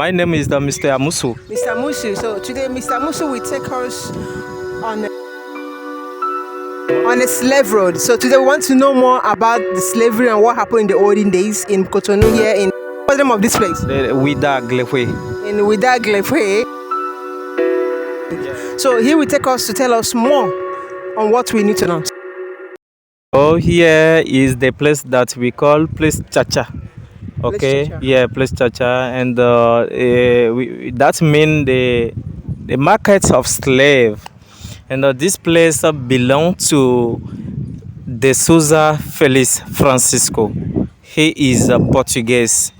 My name is Mr. Amusu. Mr. Musu. So today, Mr. Musu will take us on a slave road. So today we want to know more about the slavery and what happened in the olden days in Cotonou here in what's the name of this place? The ouidah Glefwe. In ouidah Glefwe. So here will take us to tell us more on what we need to know. Oh, here is the place that we call Place Chacha. Okay, Chacha. yeah, Place Chacha, and that means the market of slave, and this place belongs to De Souza Felix Francisco. He is Portuguese,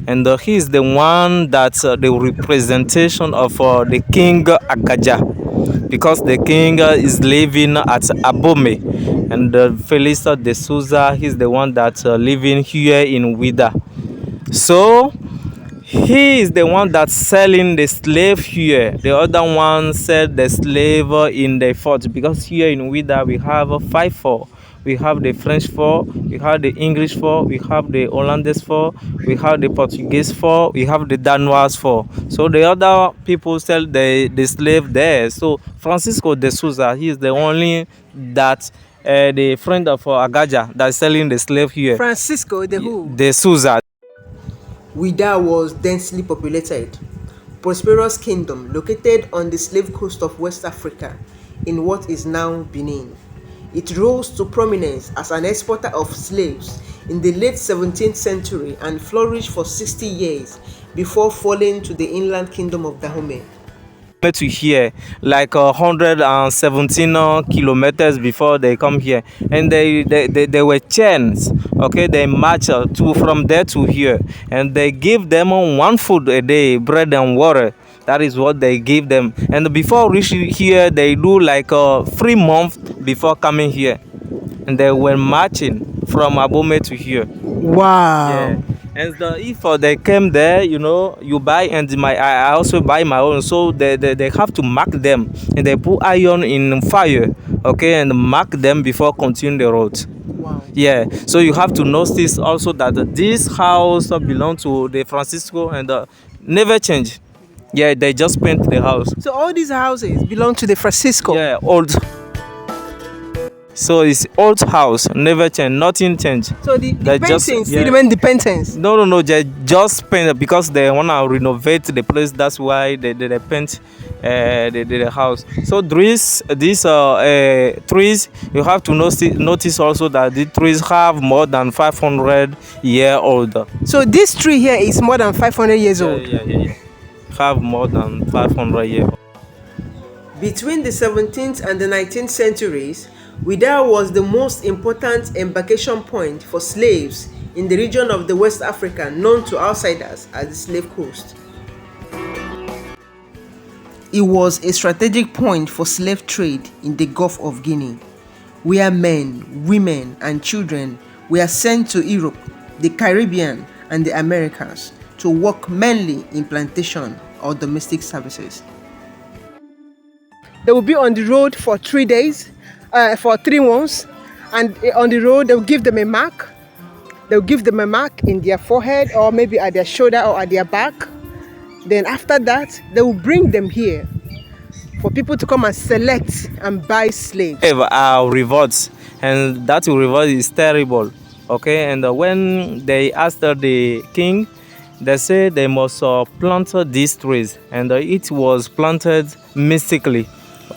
and he is the one that's the representation of the King Agaja, because the king is living at Abome, and Felix De Souza, he's the one that's living here in Ouidah. So he is the one that's selling the slave here. The other one sell the slave in the fort, because here in Ouidah we have 5 fort. We have the French fort, we have the English fort, we have the Hollandaise fort, we have the Portuguese fort, we have the Danois fort. So the other people sell the slave there. So Francisco de Souza, he is the only that the friend of Agaja that's selling the slave here. Francisco de who? De Souza. Ouidah was densely populated, prosperous kingdom located on the slave coast of West Africa in what is now Benin. It rose to prominence as an exporter of slaves in the late 17th century and flourished for 60 years before falling to the inland kingdom of Dahomey. To here, like 117 kilometers before they come here, and they were chains. Okay, they march from there to here, and they give them one food a day, bread and water. That is what they give them. And before reaching here, they do like 3 months before coming here, and they were marching from Abome to here. Wow. Yeah. And if they came there, you buy, and I also buy my own. So they have to mark them, and they put iron in fire, okay, and mark them before continuing the road. Wow. Yeah. So you have to notice also that this house belongs to the Francisco, and never change. Yeah, they just paint the house. So all these houses belong to the Francisco. Yeah, old. So it's old house, never change, nothing change. So the painting still remain the paintings? No, they just paint because they want to renovate the place. That's why they paint the house. So these trees, you have to notice also that the trees have more than 500 years old. So this tree here is more than 500 years old? Yeah. Have more than 500 years old. Between the 17th and the 19th centuries, Ouidah was the most important embarkation point for slaves in the region of the West Africa known to outsiders as the Slave Coast. It was a strategic point for slave trade in the Gulf of Guinea, where men, women, and children were sent to Europe, the Caribbean, and the Americas to work mainly in plantation or domestic services. They will be on the road for 3 days. For 3 months, and on the road they'll give them a mark. They'll give them a mark in their forehead, or maybe at their shoulder, or at their back. Then after that, they will bring them here for people to come and select and buy slaves. Our revolts, and that revolt is terrible. Okay, and when they asked the king, they say they must plant these trees, and it was planted mystically.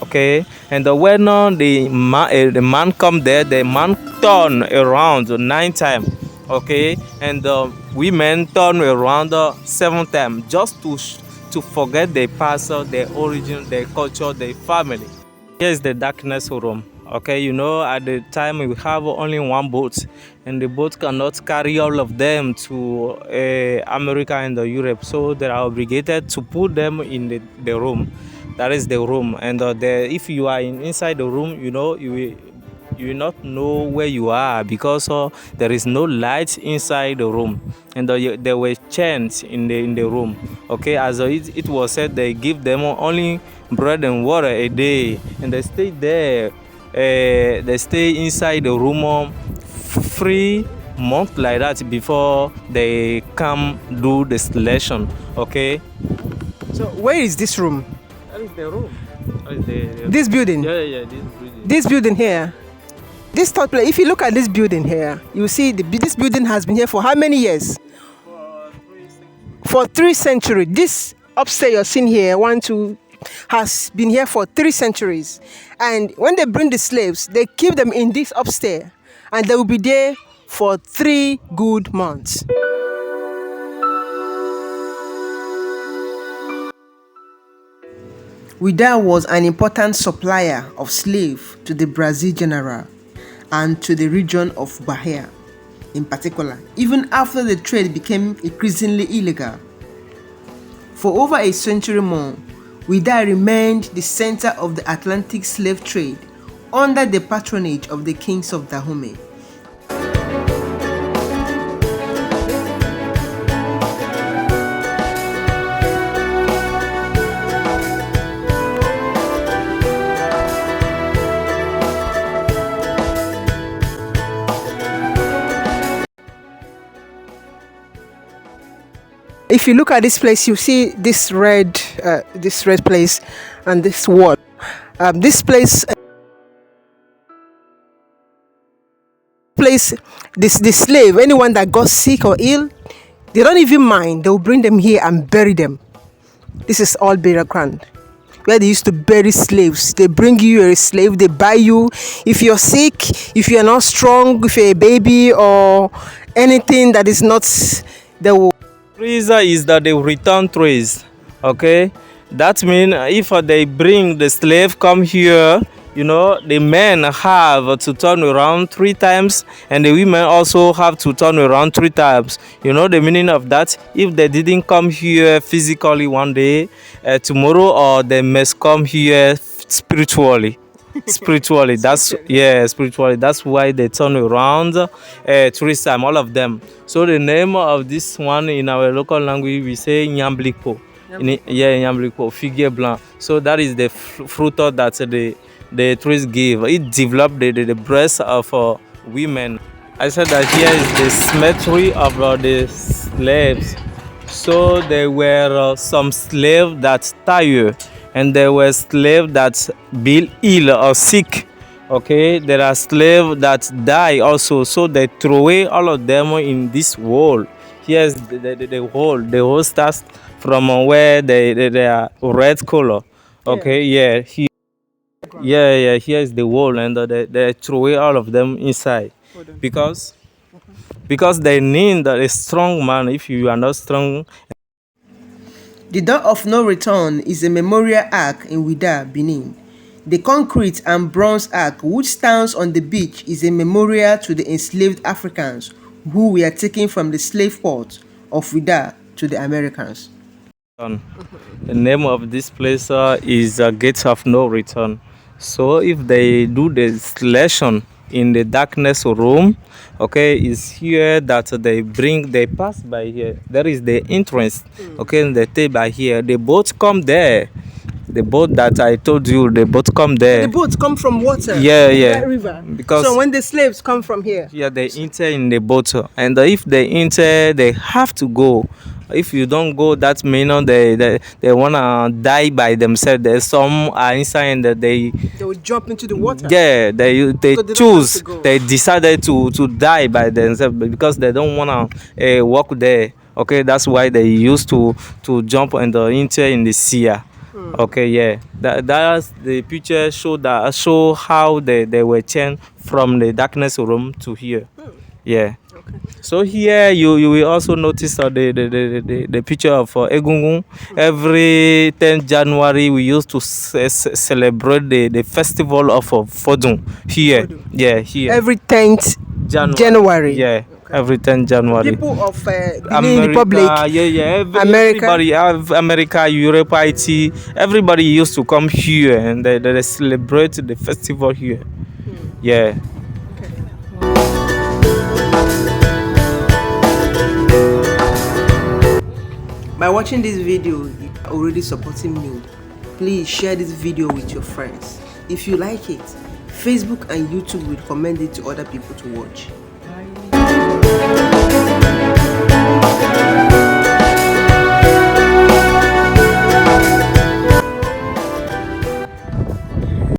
Okay, and when the man come there, the man turn around 9 times. Okay, and women turn around 7 times, just to forget the past, their origin, their culture, their family. Here's the darkness room. Okay, at the time we have only one boat, and the boat cannot carry all of them to America and Europe, so they are obligated to put them in the room. That is the room, and if you are inside the room, you will not know where you are, because there is no light inside the room, and there were chains in the room. Okay, as it was said, they give them only bread and water a day, and they stay there. They stay inside the room free months like that before they come do the selection. Okay. So where is this room? That is the room. This building? Yeah, this building. This building here? This third place, if you look at this building here, you see this building has been here for how many years? For 3 centuries. This upstairs you're seeing here, 1, 2, has been here for 3 centuries. And when they bring the slaves, they keep them in this upstairs, and they will be there for 3 good months. Ouidah was an important supplier of slaves to the Brazil general and to the region of Bahia in particular, even after the trade became increasingly illegal. For over a century more, Ouidah remained the center of the Atlantic slave trade under the patronage of the kings of Dahomey. If you look at this place, you see this red place and this wall. This place, the slave, anyone that got sick or ill, they don't even mind. They will bring them here and bury them. This is all burial ground where they used to bury slaves. They bring you, you're a slave, they buy you. If you're sick, if you're not strong, if you're a baby or anything that is not, they will. Reason is that they return trays. Okay, that means if they bring the slave come here, you know, the men have to turn around 3 times, and the women also have to turn around 3 times. You know the meaning of that? If they didn't come here physically one day, tomorrow, or they must come here spiritually. Spiritually, that's why they turn around 3 times, all of them. So the name of this one in our local language, we say nyambliko. Nyambliko, figuier blanc. So that is the fruit that the trees give. It developed the breast of women. I said that here is the cemetery of the slaves. So there were some slaves that tired, and there were slaves that be ill or sick. Okay, there are slaves that die also, so they throw away all of them in this hole. Here's the hole. The hole starts from where they are red color. Okay, yeah, here. Yeah, here's the hole, and they throw away all of them inside because they need a strong man. If you are not strong. The door of no return is a memorial arch in Ouidah, Benin. The concrete and bronze arch which stands on the beach is a memorial to the enslaved Africans who were taken from the slave port of Ouidah to the Americans. The name of this place is Gates of No Return. So if they do the selection in the darkness room, okay, is here that they pass by here. There is the entrance, okay, and they stay by here. The boats come there. The boat that I told you, the boats come there. The boats come from water. Yeah. That river. Because so when the slaves come from here. Yeah, they enter in the boat, and if they enter, they have to go. If you don't go, that means they wanna die by themselves. There's some are inside and they will jump into the water. Yeah, they so choose. They decided to die by themselves because they don't wanna walk there. Okay, that's why they used to jump and enter in the sea. Okay, yeah. That's the picture show how they were changed from the darkness room to here. Yeah. Okay. So here you will also notice the picture of Egungun. Every 10th January we used to celebrate the festival of Fodun here. Fodun. Yeah, here. Every 10th January. Yeah. Okay. Every 10th January. People of the Republic. Everybody, America, Europe, IT, everybody used to come here and they celebrate the festival here. Yeah. By watching this video, you are already supporting me. Please share this video with your friends. If you like it, Facebook and YouTube will recommend it to other people to watch.